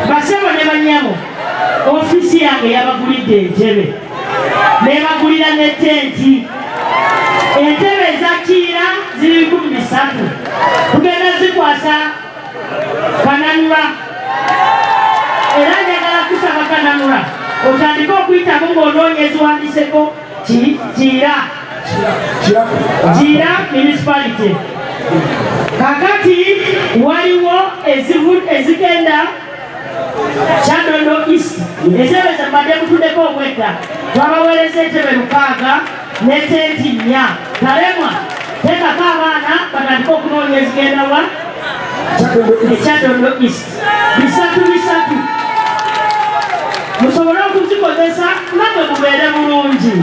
basebo ne banyabo ofisi yange yabagulidde entebe nebagulira ne tenti entebe ezakiira ziri 13 tugenda zikwasa Kananura era njagala kusaba Kananura otandika okuyitako ng'onoonya eziwandiseko Kiira municipality. Kakati waliwo ezigenda Kyadondo East entebe zembadde mutuddeko obwedda twabaweereza entebe 6 ne tenti 4 talemwa tekako abaana batandika okunoonya ezigenda wa Kyadondo East bisatu musobole okuzikozesa nabwe mubeere bulungi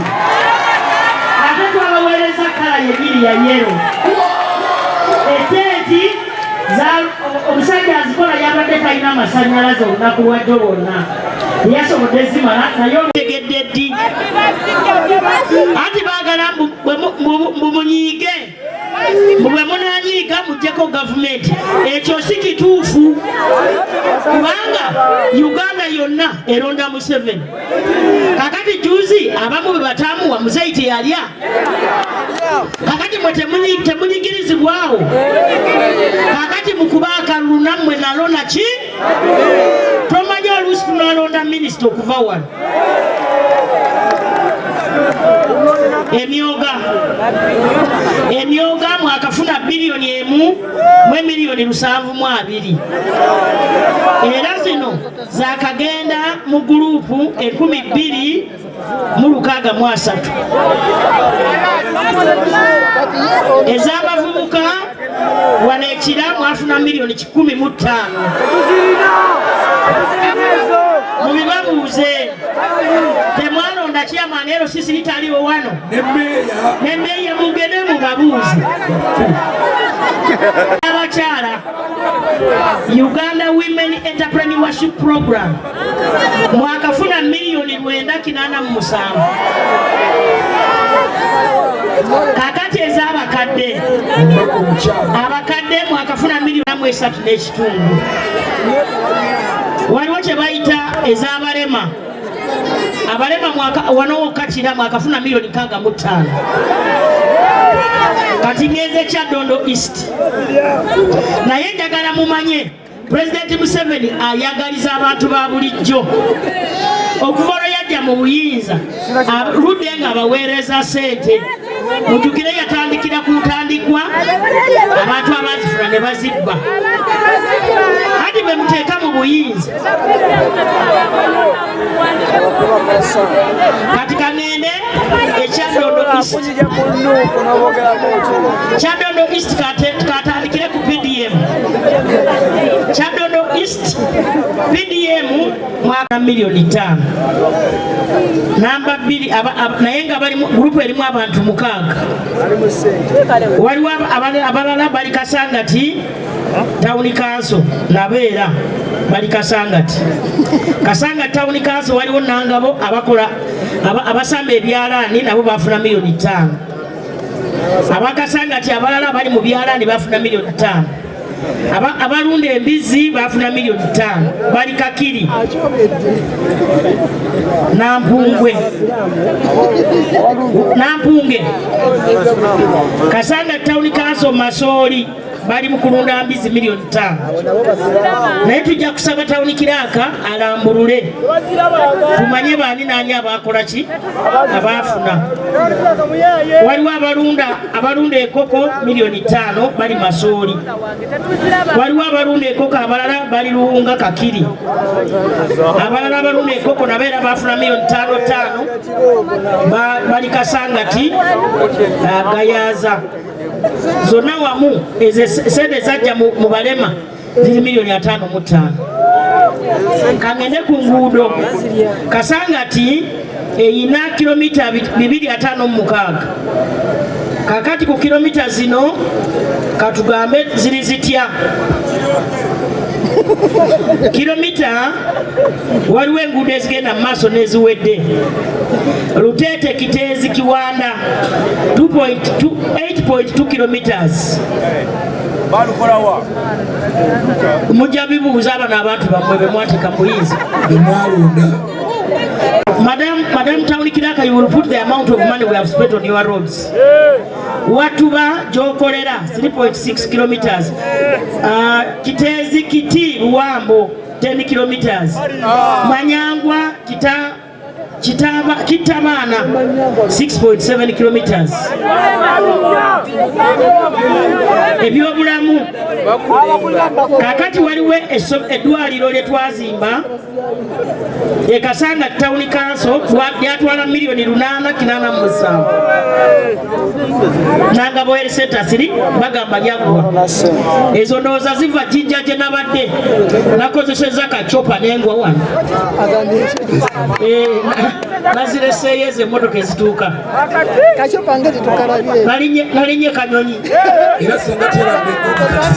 ate twabaweereza kala yebiri ya yero etenti omusajja azikola yabadde talina amasannyalaze olunaku lwadde lwonna teyasobodde zimala naye otegedde ddi ati baagala mumunyiige bwe munanyiiga mujjeko gavumenti ekyo si kituufu kubanga Uganda yonna eronda Museveni kakati juzi abamu bwe batamuwa muzeyi teyalya kakati mwe temunyigirizibwawo kakati mukuba akalulu nammwe nalona ki tomanyi oluusi tunalonda minisita okuva wano emyoga mwakafuna bilioni 1 mu miliyoni 720 era zino zakagenda mu gurupu 12,603 ez'abavubuka wanekira mwafuna miliyoni 15 mubibabuuze temwalonda kyamaani ero sisi litaliwo wano nemmeeya mugende mubabuuzi abakyala Uganda Women Entrepreneurship Program mwakafuna miliyoni 987 kakati ez'abakadde abakadde mwakafuna miliyoni 3.5 waliwo kye bayita ez'abalema wanookatira mwakafuna miliyoni 65 kati ngeze Kyadondo East naye njagala mumanye President Museveni ayagaliza abantu ba bulijjo okuva olwo yajja mu buyinza ludde nga abaweereza sente mujjukire yatandikira ku ntandikwa abantu abazifuna ne bazibba hadi bwe muteeka mu buyinza kati kangende Kyadondo East Kyadondo East katandikire ku PDM Kyadondo East PDM mwaka miliyoni 5 namba 2 naye nga bali grupu erimu abantu 6 waliwo abalala bali Kasangati Town Council nabeera bali Kasangati Town Council waliwo Nangabo abakola abasamba ebyalaani nabo bafuna miliyoni 5 abakasangati abalala bali mu byalaani bafuna miliyoni 5 abalunda embizi bafuna miliyoni 5 bali Kakiri Nampunge Kasanga Town Council Masoli bali mu kulunda mbizi miliyoni 5 naye tujja kusaba Town Kiraka alambulule tumanye baani nani abakola ki abafuna waliwo abalunda ekoko miliyoni 5 bali Masoli waliwo abalunda ekoko abalala bali Luwunga Kakiri abalala abalunda ekoko nabeera bafuna miliyoni 5 bali Kasangati Gayaza zonna wamu sente zajja mu balema ziri miliyoni 5.5 kangende ku nguudo Kasangati eyina kilomita 256 kakati ku kilomita zino katugambe ziri zitya kilomita waliwo enguudo ezigenda mu maaso n'eziwedde Lutete Kiteezi Kiwanda 8.2 kilometers mujja bibuuza abana abantu bammwe be mwateeka muyinza Madam Town Kiraka, you will put the amount of money we have spent on your roads. Watuba Jokolera 3.6 kilometers. Kitezi Kiti Ruambo 10 kilometers. Manyangwa Kitamana 6.7 kilometers. Ebyobulamu kakati waliwe eddwaliro lye twazimba Kasanga Town Council yatwala $8,887. Nangabo Health Center siri bagamba lyagwa. Ezo ndowooza ziva Jinja gye nabadde nakozesezza kacopa n'engwa wano. Nazireseeyo emmotoka ezituuka. Nalinye kanyonyi.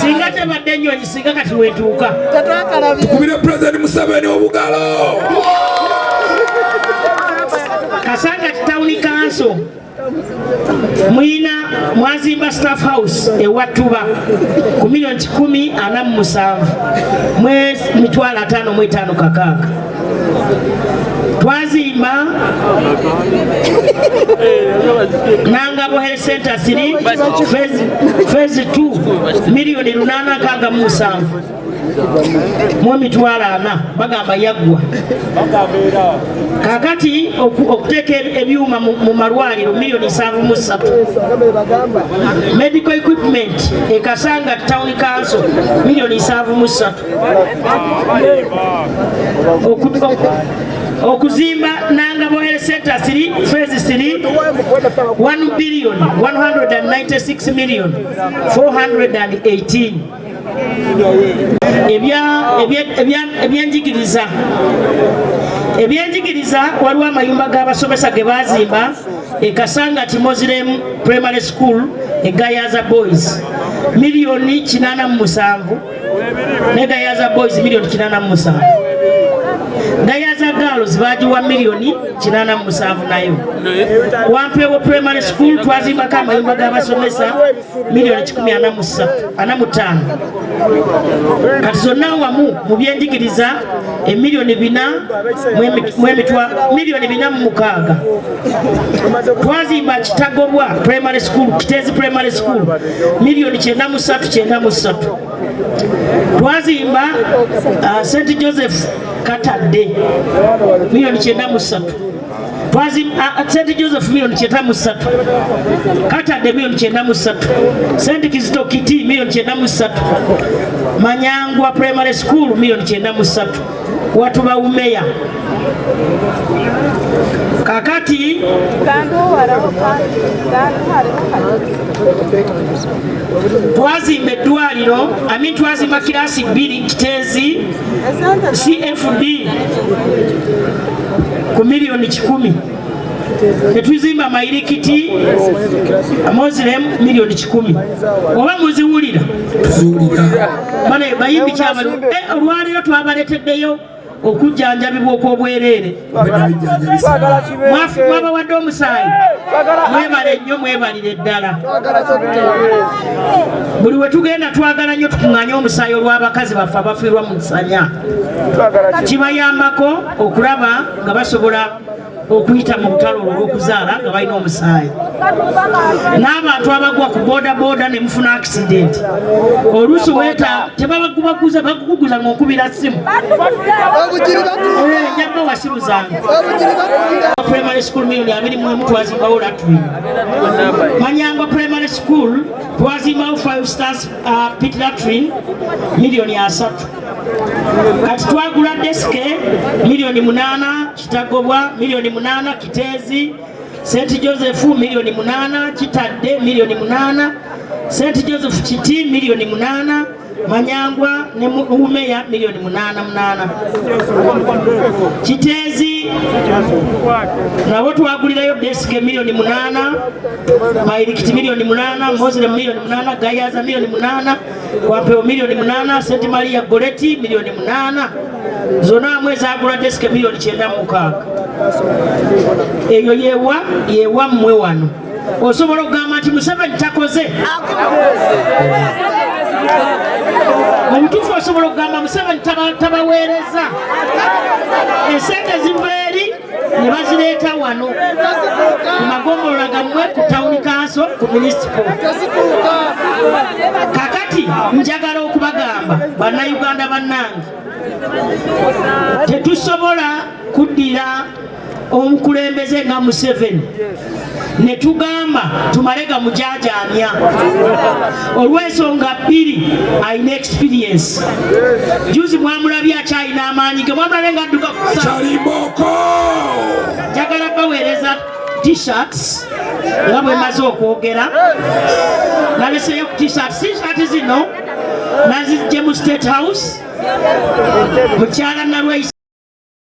Singa tebadde ennyonyi singa kati weetuuka. Tukubire President Museveni obugalo. Kasanga Town Council mwazimba staff house ewatuba ku $1,047,000 mwezi $5,556. Twazimba Nangabo Health Center siri phase 2 $8,867 $4,400 bagamba yagwa. Kakati okuteeka ebyuma mu malwaliro $7,300,000. Medical equipment Kasanga Town Council $7,300,000. Okuzimba Nangabo Health Center phase 3 $1,196,418. Ebyenjigiriza waliwo amayumba g'abasomesa ge bazimba Kasanga Muslim Primary School Gayaza Boys $8,807 ne Gayaza Boys $8,807. Gayaza Girls bagiwa $8,807 nayo. Wampeewo Primary School twazimbako amayumba g'abasomesa $1,145. Kati zonna wamu mu byenjigiriza $4,406,000. Twazimba Kitagobwa Primary School, Kitezi Primary School $9,393. Twazimba St. Joseph Katadde $903,000. Twazimba St. Joseph $903,000. Katadde $903,000. St. Kizito Kiti $903,000. Manyangwa Primary School $903,000. Watuba Umeya. Kakati twazimba eddwaliro twazimba kirasi 2 Kitezi CFD ku $1,010,000. Tetuzimba Mairikiti Muslim $1,010,000. Oba muziwulira bane bayimbi kyabalo olwaliro twabaleteddeyo okujjanjabibwa okw'obwereere. Mwabawadde omusaayi mwebale nnyo mwebalire ddala. Buli we tugenda twagala nnyo tukuŋŋaanye omusaayi olw'abakazi baffe abafiirwa mu nsanya. Kibayambako okulaba nga basobola okuyita mu lutalo olw'okuzaala nga balina omusaayi. N'abantu abagwa ku bodaboda ne mufuna accident oluusi weeta tebabagubaguza bakukuguza ng'okubira ssimu njagga wasiruzanga. Primary School $221,000 twazimbawo latrine. Manyangwa Primary School twazimbawo 5 stars pit latrine $3,000,000. Kati twagula deske $8,000,000. Kitagobwa $8,000,000. Kitezi St. Joseph $8,000,000. Kitadde $8,000,000. St. Joseph Kiti $8,000,000. Manyangwa ne Umeya $8,800,000. Kitezi nabo twagulirayo deske $8,000,000. Mairikiti $8,000,000. Muslim $8,000,000. Gayaza $8,000,000. Wampeewo $8,000,000. St. Maria Goreti $8,000,000. Zonna mwezi agula deske $906,000. Eyo yewa mmwe wano. Osobola okugamba nti Museveni takoze. omutuufu osobola okugamba Museveni tabaweereza esente ziva eri ne bazireeta wano ku magombolola gammwe ku town council ku municipal. Kakati njagala okubagamba bannayuganda bannange tetusobola kuddira omukulembeze nga Museveni ne tugamba tumale gamujajaamya olw'ensonga bbiri alina experience. Juzi mwamulabye akyalina amaanyi ge mwamulabe nga adduka Chalimoko. njagala baweereza t-shirts nga bwe maze okwogera naleseyo ku t-shirts zino nazijje mu State House mukyala Nalweisa